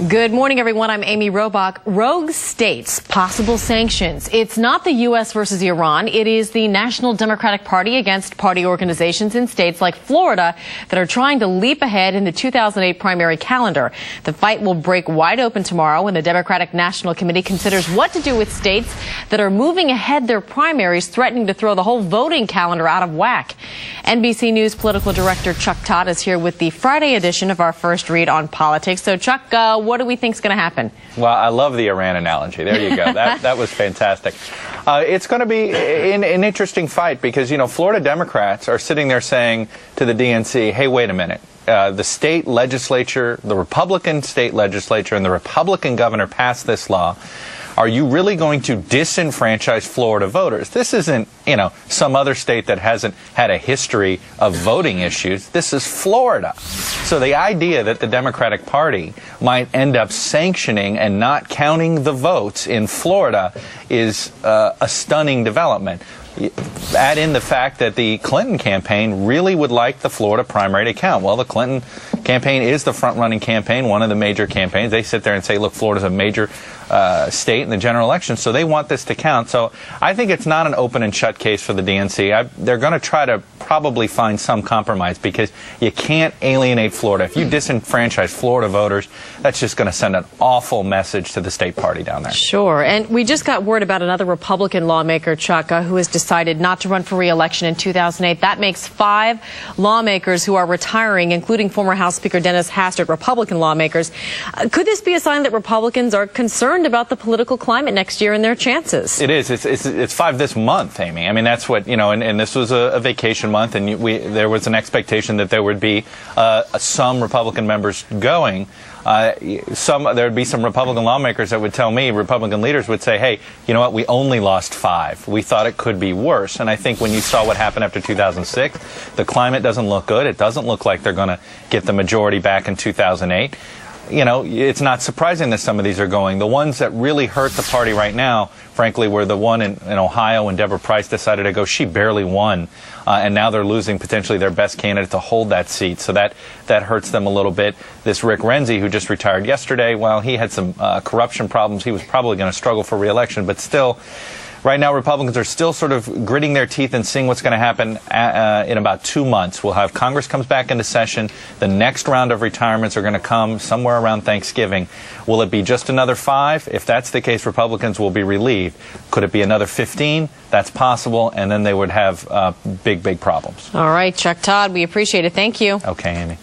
Good morning, everyone. I'm Amy Robach. Rogue states, possible sanctions. It's not the U.S. versus Iran. It is the National Democratic Party against party organizations in states like Florida that are trying to leap ahead in the 2008 primary calendar. The fight will break wide open tomorrow when the Democratic National Committee considers what to do with states that are moving ahead their primaries, threatening to throw the whole voting calendar out of whack. NBC News political director Chuck Todd is here with the Friday edition of our First Read on Politics. So, Chuck, what do we think is going to happen? Well, I love the Iran analogy. There you go. That was fantastic. It's going to be an interesting fight because, you know, Florida Democrats are sitting there saying to the DNC, hey, wait a minute. The state legislature, the Republican state legislature, and the Republican governor passed this law. Are you really going to disenfranchise Florida voters? This isn't, you know, some other state that hasn't had a history of voting issues. This is Florida. So the idea that the Democratic Party might end up sanctioning and not counting the votes in Florida is a stunning development. Add in the fact that the Clinton campaign really would like the Florida primary to count. Well, the Clinton campaign is the front-running campaign, one of the major campaigns. They sit there and say, look, Florida's a major state in the general election, so they want this to count. So I think it's not an open and shut case for the DNC. They're going to try to probably find some compromise because you can't alienate Florida. If you disenfranchise Florida voters, that's just going to send an awful message to the state party down there. Sure. And we just got word about another Republican lawmaker, Chuck, who has decided not to run for re-election in 2008. That makes 5 lawmakers who are retiring, including former House Speaker Dennis Hastert, Republican lawmakers. Could this be a sign that Republicans are concerned about the political climate next year and their chances? It is. It's 5 this month, Amy. I mean, that's what, you know, and this was a vacation month, and there was an expectation that there would be some Republican members going. There would be some Republican lawmakers that would tell me, Republican leaders would say, hey, you know what, we only lost 5. We thought it could be worse. And I think when you saw what happened after 2006, the climate doesn't look good. It doesn't look like they're going to get the majority back in 2008. You know, it's not surprising that some of these are going. The ones that really hurt the party right now, frankly, were the one in Ohio when Deborah Price decided to go. She barely won, and now they're losing potentially their best candidate to hold that seat. So that hurts them a little bit. This Rick Renzi, who just retired yesterday, well, he had some corruption problems. He was probably going to struggle for re-election, but still, right now, Republicans are still sort of gritting their teeth and seeing what's going to happen in about 2 months. We'll have Congress comes back into session. The next round of retirements are going to come somewhere around Thanksgiving. Will it be just another 5? If that's the case, Republicans will be relieved. Could it be another 15? That's possible, and then they would have big, big problems. All right, Chuck Todd, we appreciate it. Thank you. Okay, Amy.